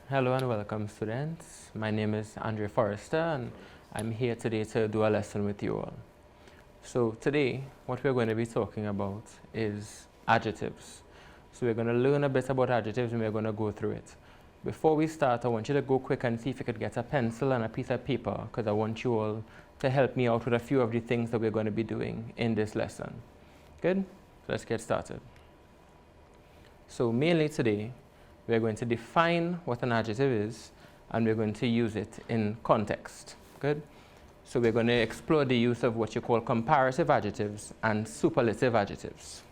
Hello and welcome, students. My name is Andre Forrester and I'm here today to do a lesson with you all. So today what we're going to be talking about is adjectives. So we're going to learn a bit about adjectives and we're going to go through it. Before we start, I want you to go quick and see if you could get a pencil and a piece of paper, because I want you all to help me out with a few of the things that we're going to be doing in this lesson. Good? So let's get started. So mainly today we're going to define what an adjective is and we're going to use it in context. Good? So we're going to explore the use of what you call comparative adjectives and superlative adjectives.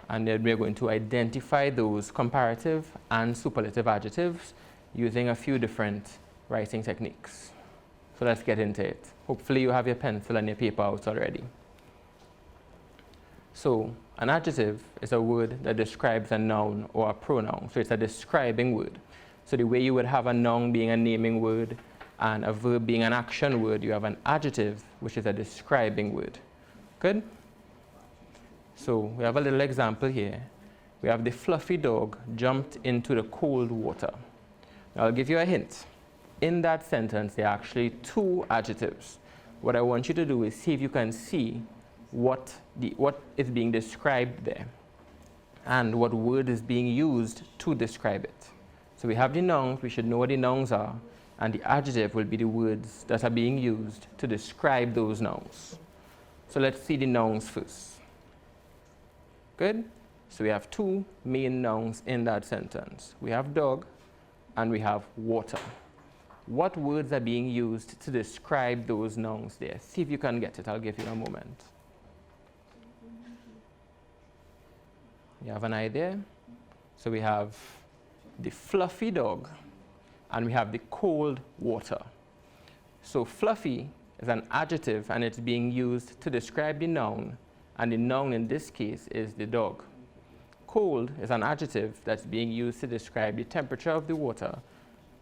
And then we're going to identify those comparative and superlative adjectives using a few different writing techniques. So let's get into it. Hopefully you have your pencil and your paper out already. So an adjective is a word that describes a noun or a pronoun. So it's a describing word. So the way you would have a noun being a naming word and a verb being an action word, you have an adjective, which is a describing word. Good? So we have a little example here. We have the fluffy dog jumped into the cold water. Now I'll give you a hint. In that sentence, there are actually two adjectives. What I want you to do is see if you can see what is being described there and what word is being used to describe it. So we have the nouns, we should know what the nouns are, and the adjective will be the words that are being used to describe those nouns. So let's see the nouns first. Good? So we have two main nouns in that sentence. We have dog and we have water. What words are being used to describe those nouns there? See if you can get it. I'll give you a moment. You have an idea? So we have the fluffy dog and we have the cold water. So fluffy is an adjective and it's being used to describe the noun, and the noun in this case is the dog. Cold is an adjective that's being used to describe the temperature of the water,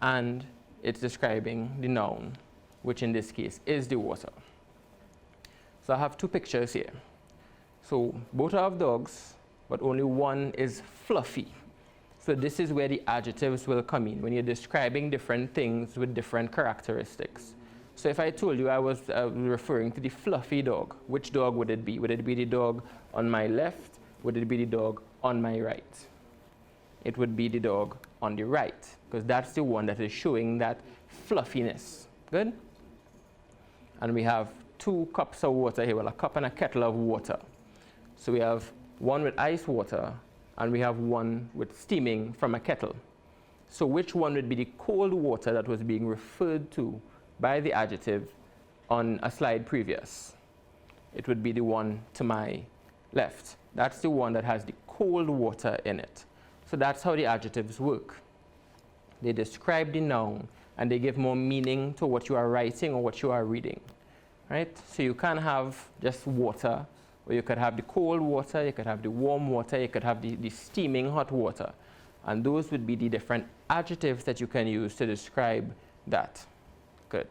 and it's describing the noun, which in this case is the water. So I have two pictures here. So both are of dogs, but only one is fluffy. So this is where the adjectives will come in, when you're describing different things with different characteristics. So if I told you I was referring to the fluffy dog, which dog would it be? Would it be the dog on my left? Would it be the dog on my right? It would be the dog on the right, because that's the one that is showing that fluffiness. Good? And we have two cups of water here, well, a cup and a kettle of water. So we have one with ice water and we have one with steaming from a kettle. So which one would be the cold water that was being referred to by the adjective on a slide previous? It would be the one to my left. That's the one that has the cold water in it. So that's how the adjectives work. They describe the noun and they give more meaning to what you are writing or what you are reading. Right? So you can't have just water, or you could have the cold water, you could have the warm water, you could have the steaming hot water. And those would be the different adjectives that you can use to describe that. Good.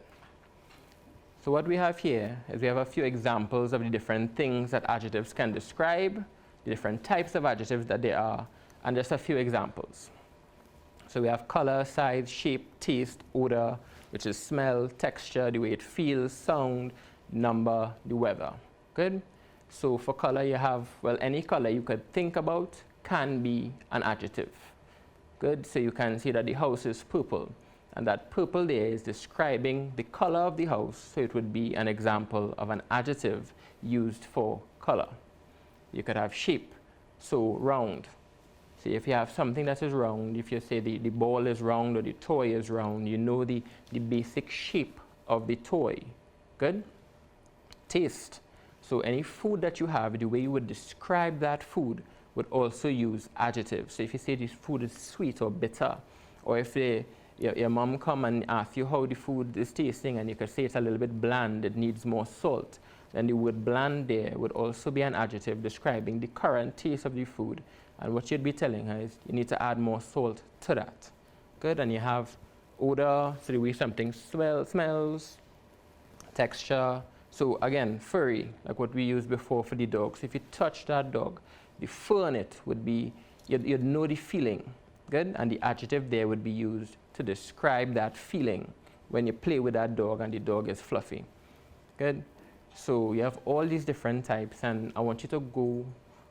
So what we have here is we have a few examples of the different things that adjectives can describe, the different types of adjectives that there are, and just a few examples. So we have color, size, shape, taste, odor, which is smell, texture, the way it feels, sound, number, the weather. Good? So for color you have, well, any color you could think about can be an adjective. Good? So you can see that the house is purple, and that purple there is describing the color of the house, so it would be an example of an adjective used for color. You could have shape, so round. See, if you have something that is round, if you say the ball is round or the toy is round, you know the basic shape of the toy. Good? Taste. So any food that you have, the way you would describe that food would also use adjectives. So if you say this food is sweet or bitter, or if your mom come and ask you how the food is tasting and you could say it's a little bit bland, it needs more salt, then the word bland there would also be an adjective describing the current taste of the food. And what you'd be telling her is you need to add more salt to that. Good? And you have odor, so the way something smells, texture. So again, furry, like what we used before for the dog. So if you touch that dog, the fur on it would be, you'd know the feeling. Good? And the adjective there would be used to describe that feeling when you play with that dog and the dog is fluffy. Good? So you have all these different types, and I want you to go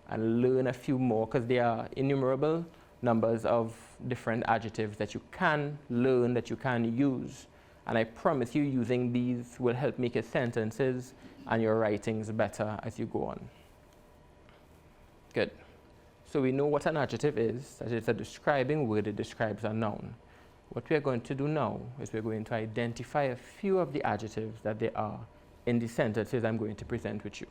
and learn a few more, because there are innumerable numbers of different adjectives that you can learn, that you can use. And I promise you, using these will help make your sentences and your writings better as you go on. Good. So we know what an adjective is, that it's a describing word, it describes a noun. What we're going to do now is we're going to identify a few of the adjectives that there are in the sentences I'm going to present with you.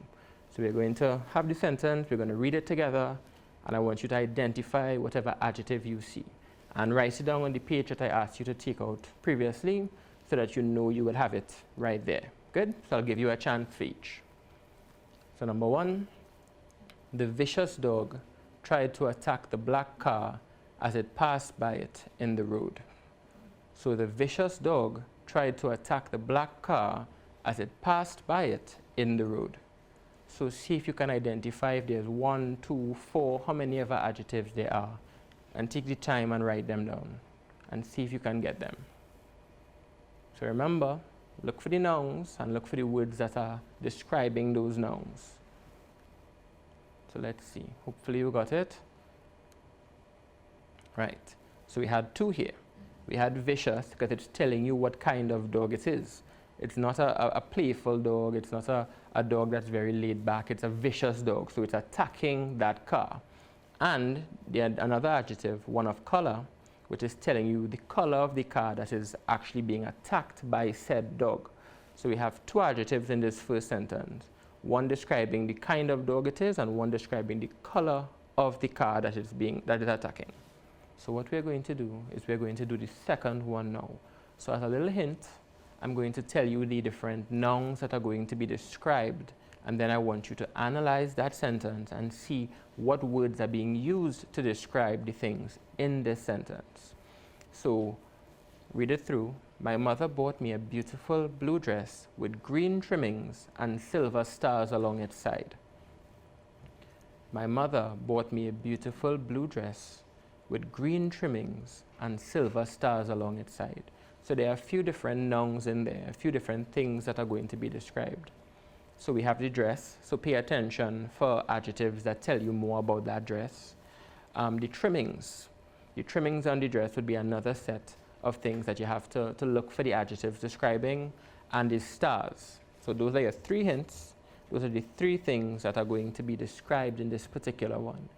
So we're going to have the sentence, we're going to read it together, and I want you to identify whatever adjective you see. And write it down on the page that I asked you to take out previously, so that you know you will have it right there. Good? So I'll give you a chance for each. So number 1, the vicious dog tried to attack the black car as it passed by it in the road. So the vicious dog tried to attack the black car as it passed by it in the road. So see if you can identify if there's 1, 2, 4, how many other adjectives there are, and take the time and write them down and see if you can get them. So remember, look for the nouns and look for the words that are describing those nouns. So let's see, hopefully you got it. Right, so we had 2 here. We had vicious, because it's telling you what kind of dog it is. It's not a playful dog, it's not a dog that's very laid back, it's a vicious dog, so it's attacking that car. And another adjective, one of color, which is telling you the color of the car that is actually being attacked by said dog. So we have 2 adjectives in this first sentence, one describing the kind of dog it is and one describing the color of the car that is attacking. So what we're going to do is we're going to do the second one now. So as a little hint, I'm going to tell you the different nouns that are going to be described, and then I want you to analyze that sentence and see what words are being used to describe the things in this sentence. So read it through. My mother bought me a beautiful blue dress with green trimmings and silver stars along its side. My mother bought me a beautiful blue dress with green trimmings and silver stars along its side. So there are a few different nouns in there, a few different things that are going to be described. So we have the dress, so pay attention for adjectives that tell you more about that dress. The trimmings on the dress would be another set of things that you have to look for the adjectives describing, and the stars. So those are your 3 hints. Those are the 3 things that are going to be described in this particular one.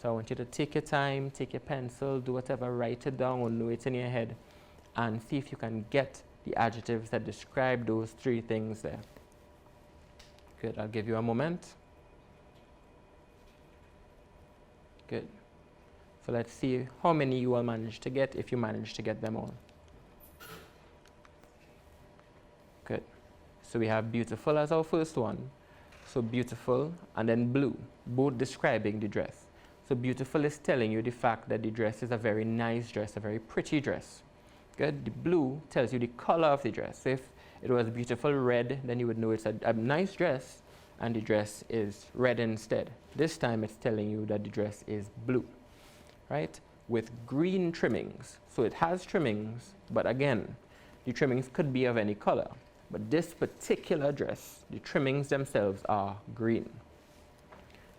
So I want you to take your time, take your pencil, do whatever, write it down or know it in your head, and see if you can get the adjectives that describe those 3 things there. Good, I'll give you a moment. Good. So let's see how many you will manage to get, if you manage to get them all. Good. So we have beautiful as our first one. So beautiful and then blue, both describing the dress. So beautiful is telling you the fact that the dress is a very nice dress, a very pretty dress. Good. The blue tells you the color of the dress. So if it was beautiful red, then you would know it's a nice dress, and the dress is red instead. This time it's telling you that the dress is blue, right? With green trimmings. So it has trimmings, but again, the trimmings could be of any color. But this particular dress, the trimmings themselves are green.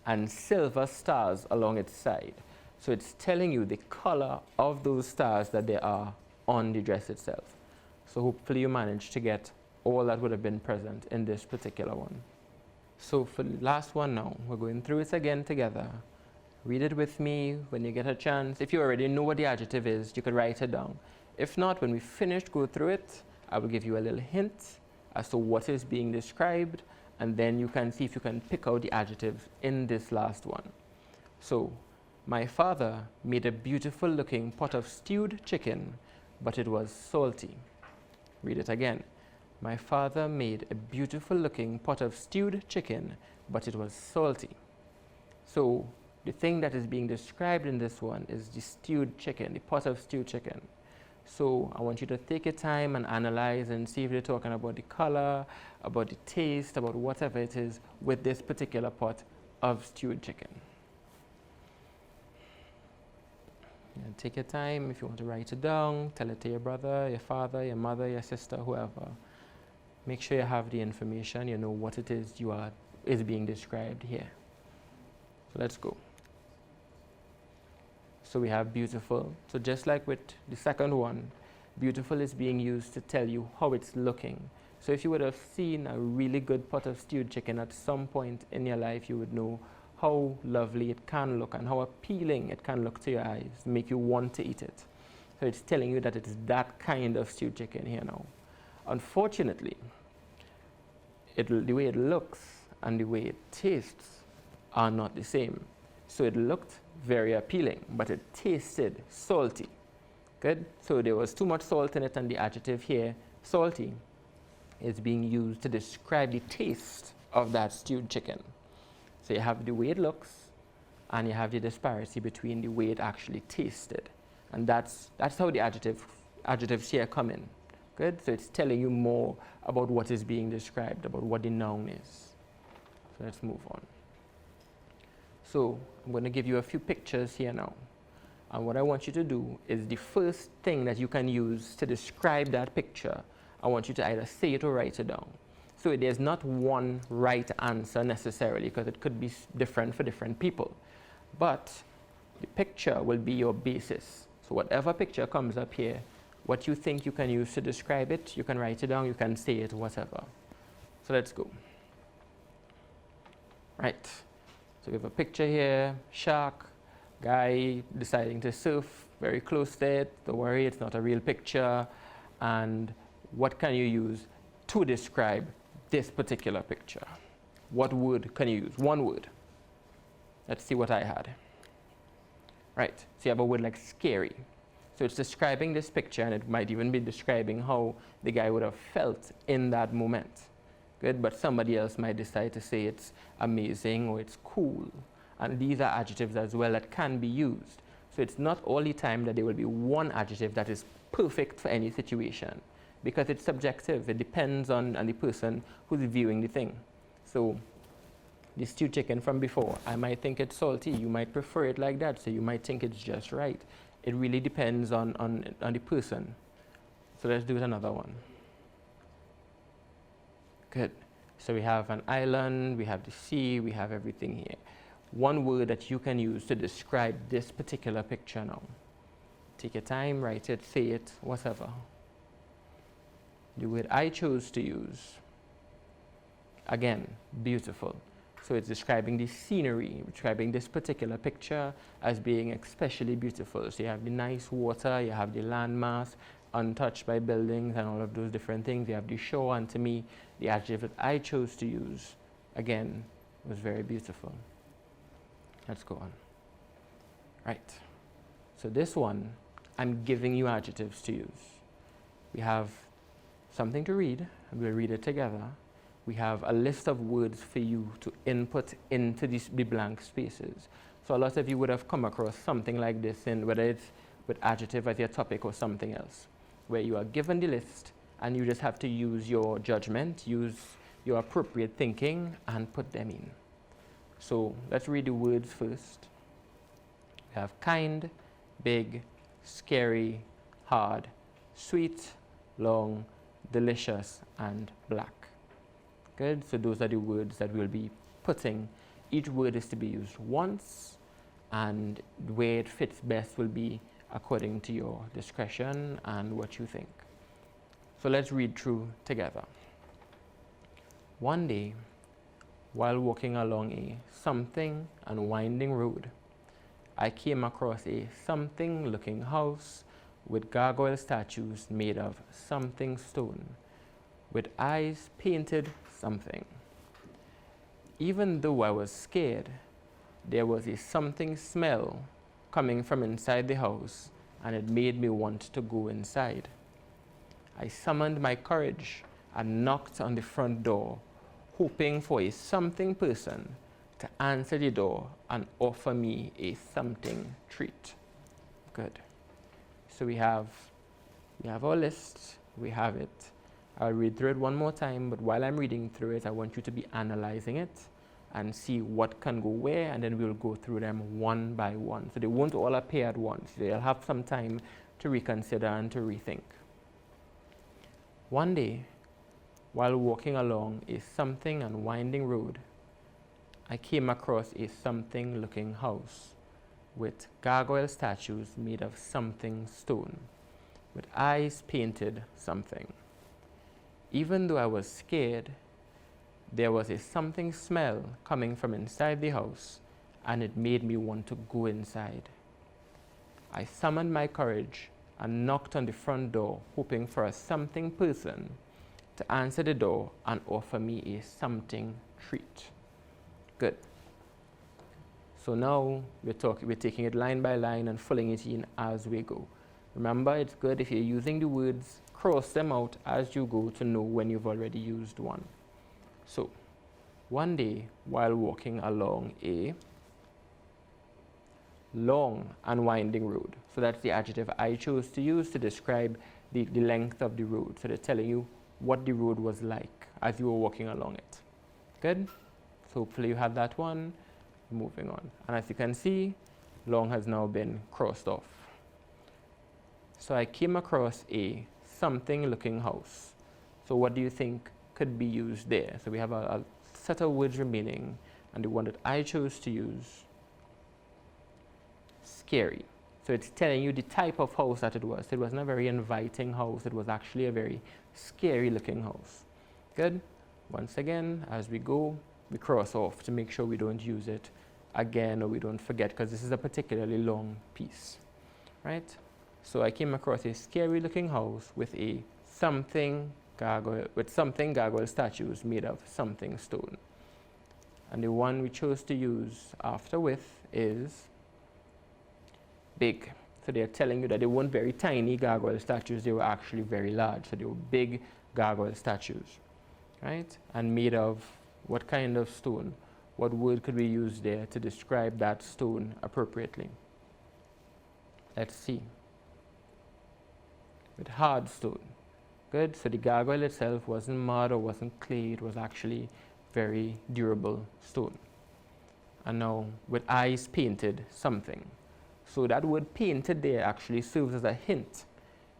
And silver stars along its side. So it's telling you the color of those stars that there are on the dress itself. So hopefully you managed to get all that would have been present in this particular one. So for the last one now, we're going through it again together. Read it with me when you get a chance. If you already know what the adjective is, you could write it down. If not, when we finish go through it, I will give you a little hint as to what is being described, and then you can see if you can pick out the adjectives in this last one. So, my father made a beautiful looking pot of stewed chicken, but it was salty. Read it again. My father made a beautiful looking pot of stewed chicken, but it was salty. So, the thing that is being described in this one is the stewed chicken, the pot of stewed chicken. So I want you to take your time and analyze and see if they're talking about the color, about the taste, about whatever it is with this particular pot of stewed chicken. And take your time. If you want to write it down, tell it to your brother, your father, your mother, your sister, whoever. Make sure you have the information, you know what it is is being described here. So let's go. So we have beautiful. So just like with the second one, beautiful is being used to tell you how it's looking. So if you would have seen a really good pot of stewed chicken at some point in your life, you would know how lovely it can look and how appealing it can look to your eyes, make you want to eat it. So it's telling you that it's that kind of stewed chicken here now. Unfortunately, the way it looks and the way it tastes are not the same. So it looked very appealing, but it tasted salty. Good? So there was too much salt in it, and the adjective here, salty, is being used to describe the taste of that stewed chicken. So you have the way it looks, and you have the disparity between the way it actually tasted. And that's how the adjectives here come in. Good? So it's telling you more about what is being described, about what the noun is. So let's move on. So I'm going to give you a few pictures here now. And what I want you to do is the first thing that you can use to describe that picture, I want you to either say it or write it down. So there's not one right answer necessarily, because it could be different for different people. But the picture will be your basis. So whatever picture comes up here, what you think you can use to describe it, you can write it down, you can say it, whatever. So let's go. Right. So we have a picture here, shark, guy deciding to surf, very close to it. Don't worry, it's not a real picture. And what can you use to describe this particular picture? What word can you use? One word. Let's see what I had. Right, so you have a word like scary. So it's describing this picture, and it might even be describing how the guy would have felt in that moment. Good, but somebody else might decide to say it's amazing or it's cool. And these are adjectives as well that can be used. So it's not all the time that there will be one adjective that is perfect for any situation, because it's subjective. It depends on the person who's viewing the thing. So the stewed chicken from before, I might think it's salty. You might prefer it like that, so you might think it's just right. It really depends on the person. So let's do another one. Good. So we have an island, we have the sea, we have everything here. One word that you can use to describe this particular picture now. Take your time, write it, say it, whatever. The word I chose to use, again, beautiful. So it's describing the scenery, describing this particular picture as being especially beautiful. So you have the nice water, you have the landmass, untouched by buildings and all of those different things. You have the shore, and to me, the adjective that I chose to use, again, was very beautiful. Let's go on. Right. So this one, I'm giving you adjectives to use. We have something to read, and we'll read it together. We have a list of words for you to input into the blank spaces. So a lot of you would have come across something like this, in whether it's with adjective as your topic or something else, where you are given the list and you just have to use your judgment, use your appropriate thinking, and put them in. So let's read the words first. We have kind, big, scary, hard, sweet, long, delicious, and black. Good, so those are the words that we'll be putting. Each word is to be used once, and the way it fits best will be according to your discretion and what you think. So let's read through together. One day, while walking along a something and winding road, I came across a something-looking house with gargoyle statues made of something stone, with eyes painted something. Even though I was scared, there was a something smell coming from inside the house, and it made me want to go inside. I summoned my courage and knocked on the front door, hoping for a something person to answer the door and offer me a something treat. Good. So we have our list, we have it. I'll read through it one more time, but while I'm reading through it, I want you to be analyzing it and see what can go where, and then we'll go through them one by one. So they won't all appear at once. They'll have some time to reconsider and to rethink. One day, while walking along a something and winding road, I came across a something looking house with gargoyle statues made of something stone, with eyes painted something. Even though I was scared, there was a something smell coming from inside the house, and it made me want to go inside. I summoned my courage and knocked on the front door, hoping for a something person to answer the door and offer me a something treat. Good. So now we're taking it line by line and filling it in as we go. Remember, it's good if you're using the words, cross them out as you go to know when you've already used one. So, one day while walking along a long and winding road. So that's the adjective I chose to use to describe the length of the road. So they're telling you what the road was like as you were walking along it. Good? So hopefully you have that one. Moving on. And as you can see, long has now been crossed off. So I came across a something looking house. So what do you think could be used there? So we have a set of words remaining, and the one that I chose to use, scary. So it's telling you the type of house that it was. It wasn't a very inviting house. It was actually a very scary looking house. Good? Once again, as we go, we cross off to make sure we don't use it again or we don't forget, because this is a particularly long piece, right? So I came across a scary looking house with a something gargoyle statues made of something stone. And the one we chose to use after with is big. So they're telling you that they weren't very tiny gargoyle statues, they were actually very large. So they were big gargoyle statues, right? And made of what kind of stone? What word could we use there to describe that stone appropriately? Let's see. With hard stone. Good. So the gargoyle itself wasn't mud or wasn't clay. It was actually very durable stone. And now with eyes painted something. So that word painted there actually serves as a hint,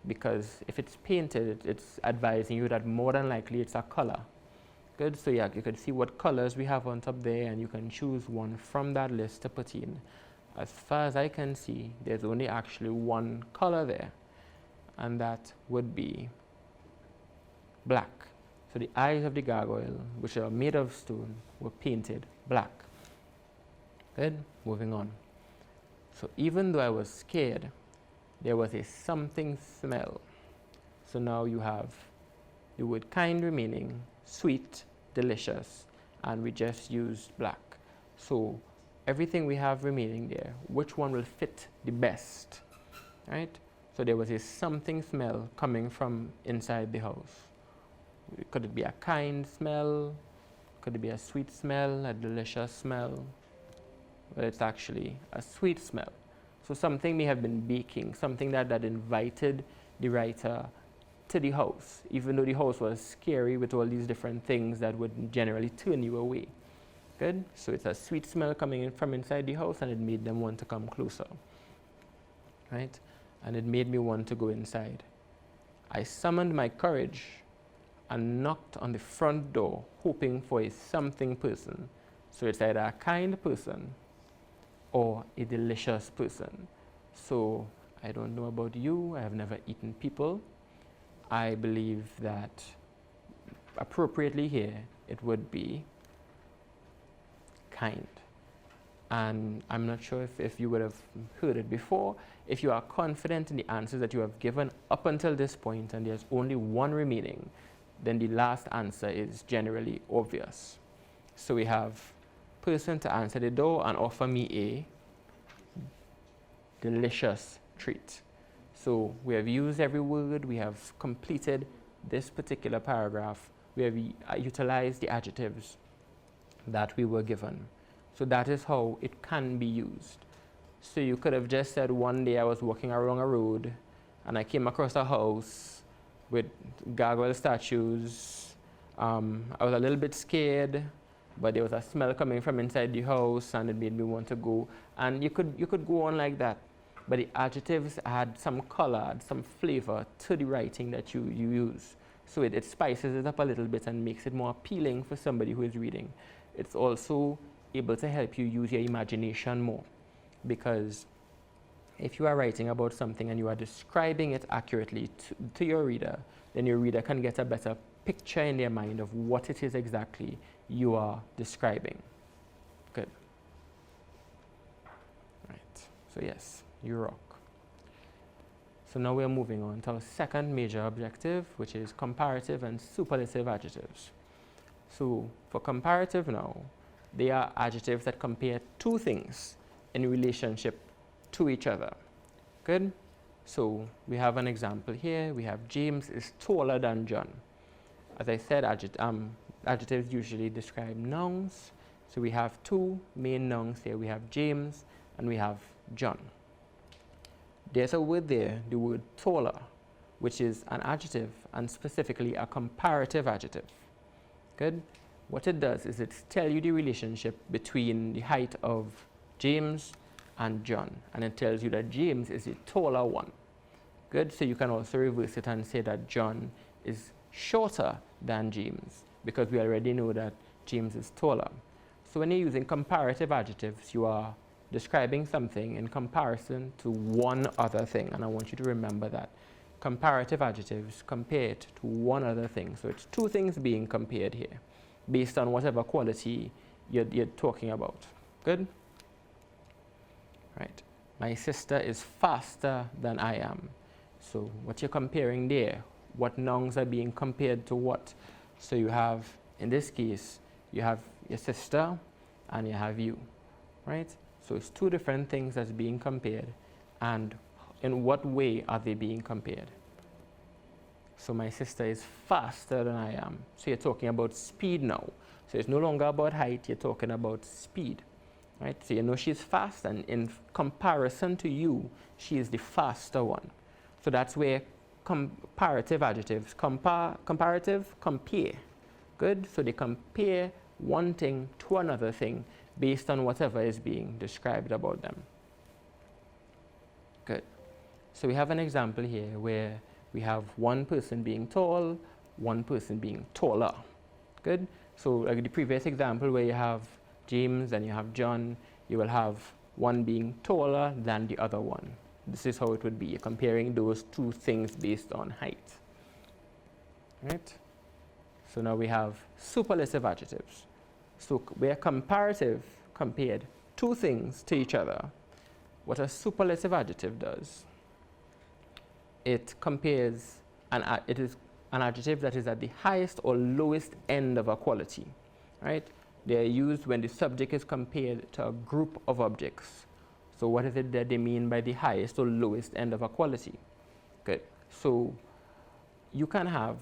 because if it's painted, it's advising you that more than likely it's a color. Good. So yeah, you can see what colors we have on top there, and you can choose one from that list to put in. As far as I can see, there's only actually one color there, and that would be black. So the eyes of the gargoyle, which are made of stone, were painted black. Good. Moving on. So even though I was scared, there was a something smell. So now you have the word kind remaining, sweet, delicious, and we just used black. So everything we have remaining there, which one will fit the best, right? So there was a something smell coming from inside the house. Could it be a kind smell? Could it be a sweet smell, a delicious smell? Well, it's actually a sweet smell. So something may have been baking, something that invited the writer to the house, even though the house was scary with all these different things that would generally turn you away. Good? So it's a sweet smell coming in from inside the house, and it made them want to come closer. Right? And it made me want to go inside. I summoned my courage and knocked on the front door, hoping for a something person. So it's either a kind person or a delicious person. So I don't know about you, I have never eaten people. I believe that appropriately here, it would be kind. And I'm not sure if you would have heard it before. If you are confident in the answers that you have given up until this point and there's only one remaining, then the last answer is generally obvious. So we have person to answer the door and offer me a delicious treat. So we have used every word, we have completed this particular paragraph, we have utilized the adjectives that we were given. So that is how it can be used. So you could have just said, one day I was walking along a road and I came across a house with gargoyle statues. I was a little bit scared, but there was a smell coming from inside the house and it made me want to go. And you could go on like that. But the adjectives add some color, add some flavor to the writing that you use. So it spices it up a little bit and makes it more appealing for somebody who is reading. It's also able to help you use your imagination more, because if you are writing about something and you are describing it accurately to your reader, then your reader can get a better picture in their mind of what it is exactly you are describing. Good. Right. So yes, you rock. So now we're moving on to our second major objective, which is comparative and superlative adjectives. So for comparative now, they are adjectives that compare two things in relationship to each other. Good? So we have an example here. We have James is taller than John. As I said, adjectives usually describe nouns. So we have two main nouns here. We have James and we have John. There's a word there, the word taller, which is an adjective and specifically a comparative adjective. Good? What it does is it tells you the relationship between the height of James and John, and it tells you that James is the taller one. Good? So you can also reverse it and say that John is shorter than James, because we already know that James is taller. So when you're using comparative adjectives, you are describing something in comparison to one other thing, and I want you to remember that. Comparative adjectives compare it to one other thing. So it's two things being compared here, based on whatever quality you're talking about. Good? Right. My sister is faster than I am. So what you're comparing there, what nouns are being compared to what? So you have, in this case, you have your sister and you have you, right? So it's two different things that's being compared, and in what way are they being compared? So my sister is faster than I am. So you're talking about speed now. So it's no longer about height, you're talking about speed, right? So you know she's fast, and in comparison to you, she is the faster one. So that's where comparative adjectives, comparative, compare. Good? So they compare one thing to another thing based on whatever is being described about them. Good. So we have an example here where we have one person being tall, one person being taller. Good? So like the previous example where you have James and you have John, you will have one being taller than the other one. This is how it would be. You're comparing those two things based on height. Right? So now we have superlative adjectives. So where comparative compared two things to each other, what a superlative adjective does, it compares, it is an adjective that is at the highest or lowest end of a quality, right? They are used when the subject is compared to a group of objects. So what is it that they mean by the highest or lowest end of a quality? Good. So you can have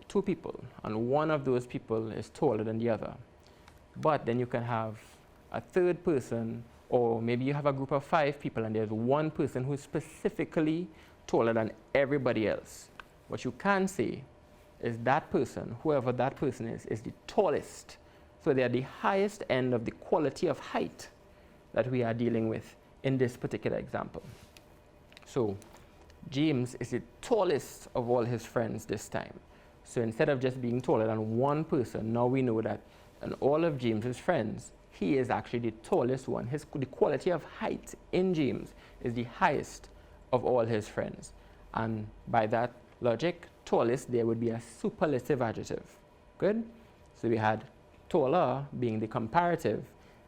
two people, and one of those people is taller than the other. But then you can have a third person, or maybe you have a group of 5 people and there's one person who is specifically taller than everybody else. What you can say is that person, whoever that person is the tallest. So they are the highest end of the quality of height that we are dealing with in this particular example. So James is the tallest of all his friends this time. So instead of just being taller than one person, now we know that in all of James's friends, he is actually the tallest one. The quality of height in James is the highest of all his friends. And by that logic, tallest, there would be a superlative adjective. Good? So we had taller being the comparative,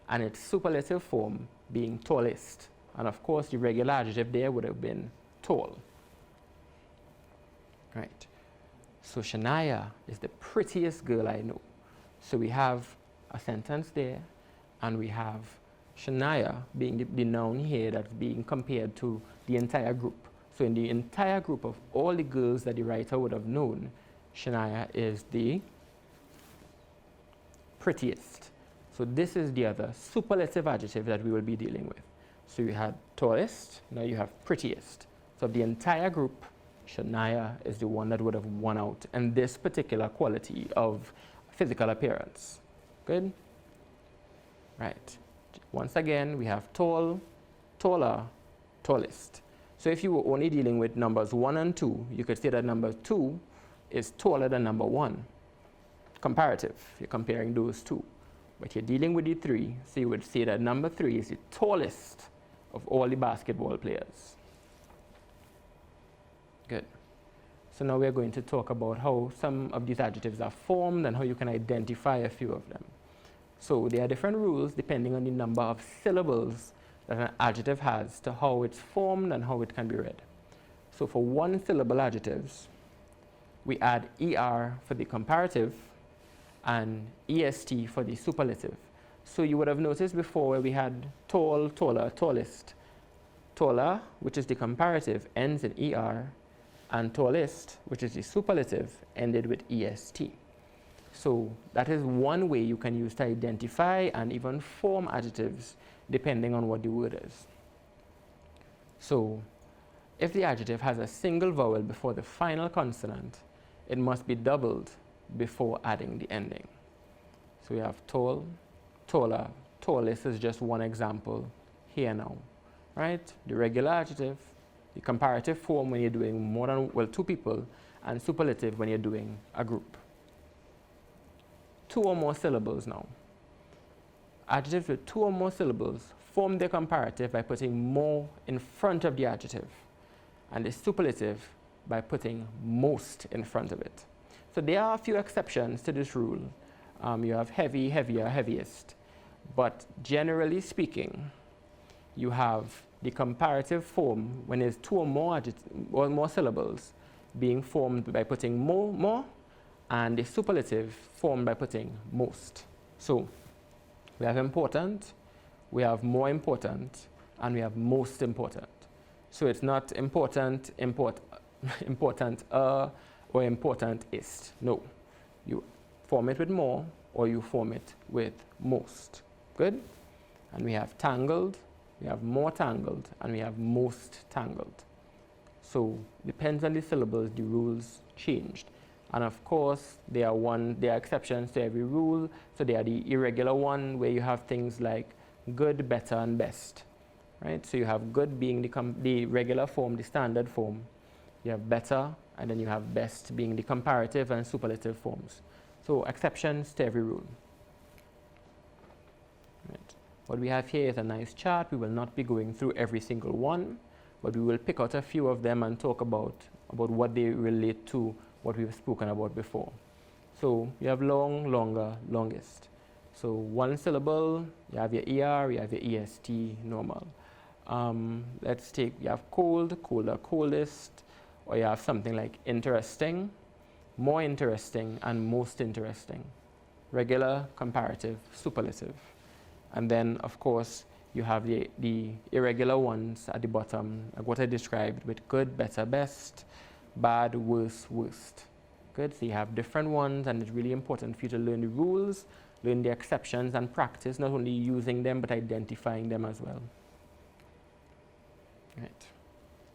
and its superlative form being tallest. And of course, the regular adjective there would have been tall. Right. So Shania is the prettiest girl I know. So we have a sentence there, and we have Shania being the noun here that's being compared to the entire group. So in the entire group of all the girls that the writer would have known, Shania is the prettiest. So this is the other superlative adjective that we will be dealing with. So you had tallest, now you have prettiest. So of the entire group, Shania is the one that would have won out in this particular quality of physical appearance. Good? Right. Once again, we have tall, taller, tallest. So if you were only dealing with numbers 1 and 2, you could say that number 2 is taller than number 1. Comparative, you're comparing those two. But you're dealing with the 3, so you would say that number 3 is the tallest of all the basketball players. Good. So now we're going to talk about how some of these adjectives are formed and how you can identify a few of them. So there are different rules depending on the number of syllables that an adjective has to how it's formed and how it can be read. So for one syllable adjectives, we add ER for the comparative and EST for the superlative. So you would have noticed before where we had tall, taller, tallest. Taller, which is the comparative, ends in ER, and tallest, which is the superlative, ended with EST. So that is one way you can use to identify and even form adjectives depending on what the word is. So if the adjective has a single vowel before the final consonant, it must be doubled before adding the ending. So we have tall, taller, tallest is just one example here now, right? The regular adjective, the comparative form when you're doing more than, well, 2 people, and superlative when you're doing a group. 2 or more syllables now. Adjectives with 2 or more syllables form their comparative by putting more in front of the adjective, and the superlative by putting most in front of it. So there are a few exceptions to this rule. You have heavy, heavier, heaviest. But generally speaking, you have the comparative form when there's 2 or more syllables being formed by putting more, and the superlative formed by putting most. So we have important, we have more important, and we have most important. So it's not important, important or importantist. No. You form it with more or you form it with most. Good? And we have tangled, we have more tangled, and we have most tangled. So depends on the syllables, the rules changed. And of course, there are exceptions to every rule. So there are the irregular one where you have things like good, better, and best. Right? So you have good being the regular form, the standard form. You have better, and then you have best being the comparative and superlative forms. So exceptions to every rule. Right. What we have here is a nice chart. We will not be going through every single one, but we will pick out a few of them and talk about what they relate to what we've spoken about before. So you have long, longer, longest. So one syllable, you have your ER, you have your EST, normal. Let's take, you have cold, colder, coldest, or you have something like interesting, more interesting, and most interesting. Regular, comparative, superlative. And then, of course, you have the irregular ones at the bottom, like what I described with good, better, best, bad, worse, worst. Good, so you have different ones, and it's really important for you to learn the rules, learn the exceptions, and practice not only using them, but identifying them as well. Right.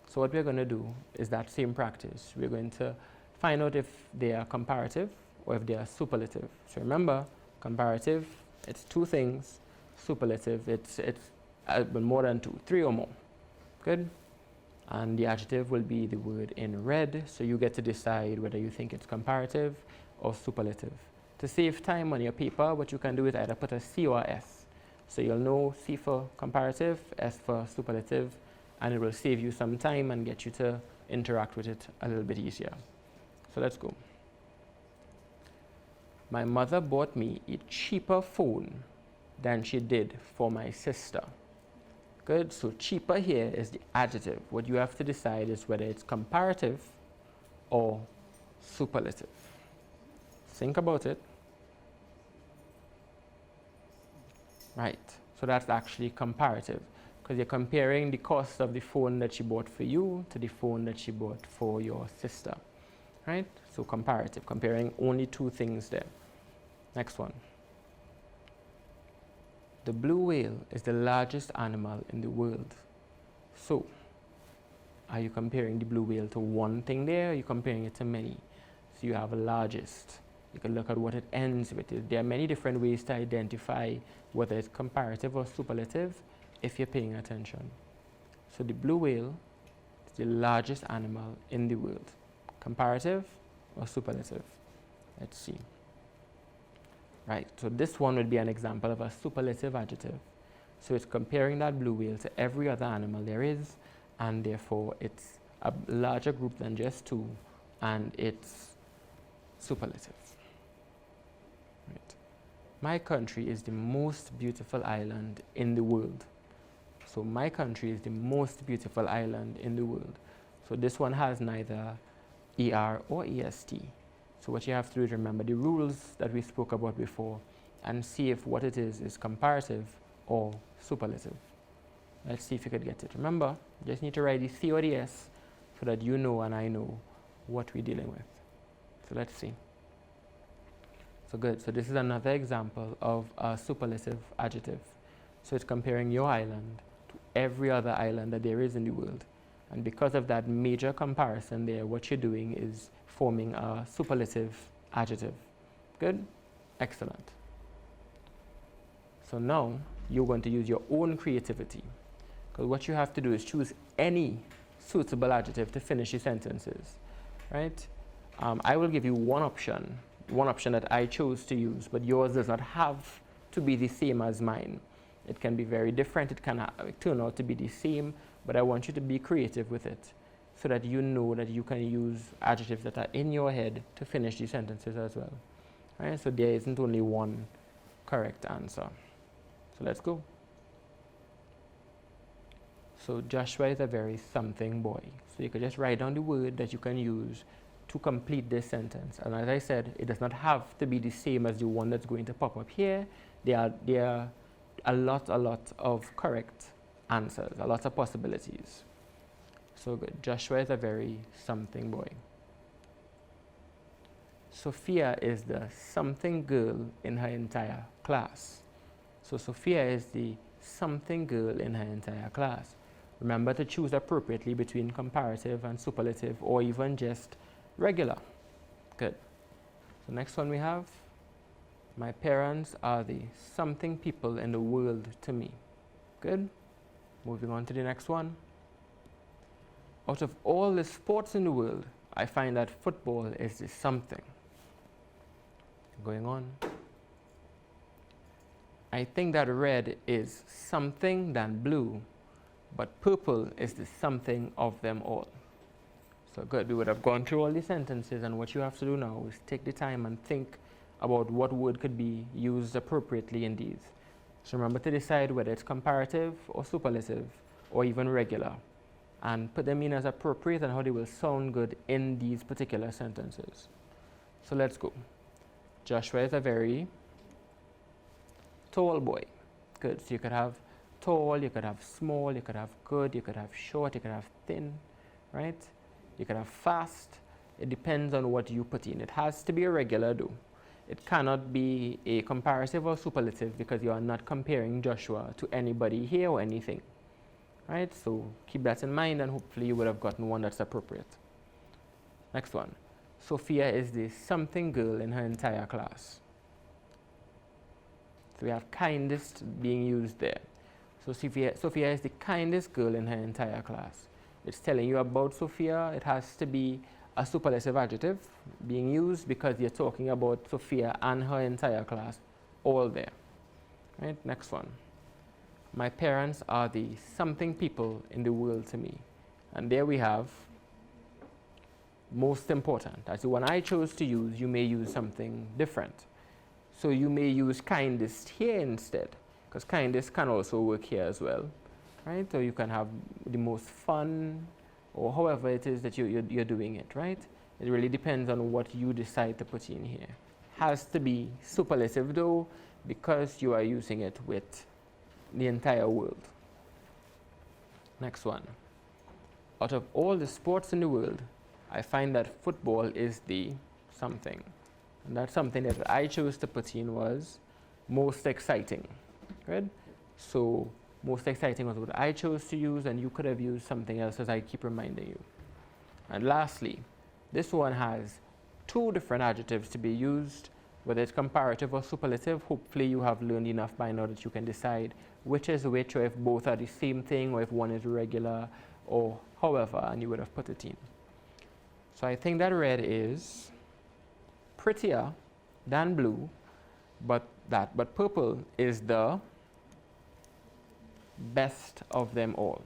So what we're going to do is that same practice. We're going to find out if they are comparative or if they are superlative. So remember, comparative, it's 2 things. Superlative, it's more than 2, 3 or more. Good? And the adjective will be the word in red, so you get to decide whether you think it's comparative or superlative. To save time on your paper, what you can do is either put a C or a S. So you'll know C for comparative, S for superlative, and it will save you some time and get you to interact with it a little bit easier. So let's go. My mother bought me a cheaper phone than she did for my sister. Good, so cheaper here is the adjective. What you have to decide is whether it's comparative or superlative. Think about it. Right, so that's actually comparative because you're comparing the cost of the phone that she bought for you to the phone that she bought for your sister. Right, so comparative, comparing only 2 things there. Next one. The blue whale is the largest animal in the world. So, are you comparing the blue whale to one thing there, or are you comparing it to many? So you have a largest. You can look at what it ends with. There are many different ways to identify whether it's comparative or superlative if you're paying attention. So the blue whale is the largest animal in the world. Comparative or superlative? Let's see. Right, so this one would be an example of a superlative adjective. So it's comparing that blue whale to every other animal there is, and therefore it's a larger group than just two, and it's superlative. Right. My country is the most beautiful island in the world. So my country is the most beautiful island in the world. So this one has neither ER or EST. So what you have to do is remember the rules that we spoke about before and see if what it is comparative or superlative. Let's see if you could get it. Remember, you just need to write the C or the S so that you know and I know what we're dealing with. So let's see. So good. So this is another example of a superlative adjective. So it's comparing your island to every other island that there is in the world. And because of that major comparison there, what you're doing is forming a superlative adjective. Good? Excellent. So now you're going to use your own creativity. Because what you have to do is choose any suitable adjective to finish your sentences. Right? I will give you one option that I chose to use, but yours does not have to be the same as mine. It can be very different. It can turn out to be the same, but I want you to be creative with it so that you know that you can use adjectives that are in your head to finish these sentences as well. Right? So there isn't only one correct answer. So let's go. So Joshua is a very something boy. So you could just write down the word that you can use to complete this sentence. And as I said, it does not have to be the same as the one that's going to pop up here. There are a lot of correct answers, a lot of possibilities. So good. Joshua is a very something boy. Sophia is the something girl in her entire class. So Sophia is the something girl in her entire class. Remember to choose appropriately between comparative and superlative, or even just regular. Good. So next one we have, my parents are the something people in the world to me. Good. Moving on to the next one. Out of all the sports in the world, I find that football is the something. Going on. I think that red is something than blue, but purple is the something of them all. So good, we would have gone through all the sentences, and what you have to do now is take the time and think about what word could be used appropriately in these. So remember to decide whether it's comparative or superlative or even regular, and put them in as appropriate and how they will sound good in these particular sentences. So let's go. Joshua is a very tall boy. Good, so you could have tall, you could have small, you could have good, you could have short, you could have thin, right? You could have fast. It depends on what you put in. It has to be a regular though. It cannot be a comparative or superlative because you are not comparing Joshua to anybody here or anything, right? So keep that in mind, and hopefully you would have gotten one that's appropriate. Next one. Sophia is the something girl in her entire class. So we have kindest being used there. So Sophia is the kindest girl in her entire class. It's telling you about Sophia. It has to be a superlative adjective being used because you're talking about Sophia and her entire class all there. Right? Next one. My parents are the something people in the world to me. And there we have most important. That's the one I chose to use. You may use something different. So you may use kindest here instead, because kindest can also work here as well. Right? So you can have the most fun, or however it is that you're doing it, right? It really depends on what you decide to put in here. Has to be superlative though, because you are using it with the entire world. Next one. Out of all the sports in the world, I find that football is the something. And that something that I chose to put in was most exciting. Right? So most exciting was what I chose to use, and you could have used something else, as I keep reminding you. And lastly, this one has two different adjectives to be used, whether it's comparative or superlative. Hopefully you have learned enough by now that you can decide which is which, or if both are the same thing, or if one is regular, or however, and you would have put it in. So I think that red is prettier than blue, but purple is the best of them all.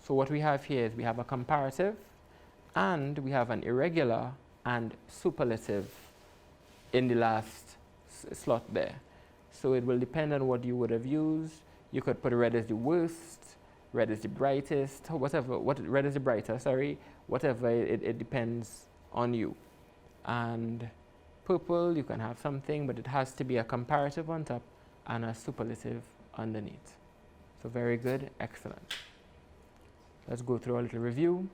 So what we have here is we have a comparative, and we have an irregular and superlative in the last slot there. So it will depend on what you would have used. You could put red as the worst, red is the brightest, whatever, red is the brighter, sorry, whatever, it depends on you. And purple, you can have something, but it has to be a comparative on top and a superlative underneath. So very good, excellent. Let's go through a little review.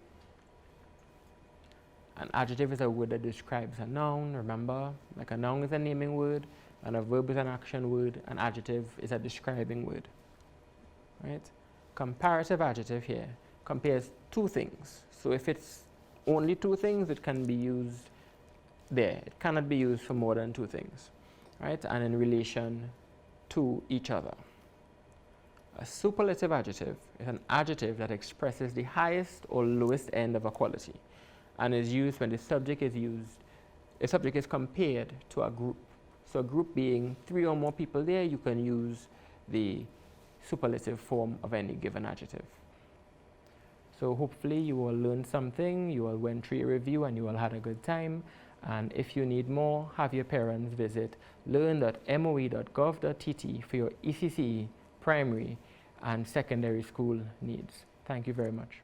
An adjective is a word that describes a noun, remember, like a noun is a naming word, and a verb is an action word, an adjective is a describing word, right? Comparative adjective here compares two things. So if it's only two things, it can be used there. It cannot be used for more than two things, right? And in relation to each other. A superlative adjective is an adjective that expresses the highest or lowest end of a quality and is used when the subject is compared to a group. So a group being 3 or more people there, you can use the superlative form of any given adjective. So hopefully you all learned something, you all went through a review and you all had a good time. And if you need more, have your parents visit learn.moe.gov.tt for your ECCE primary and secondary school needs. Thank you very much.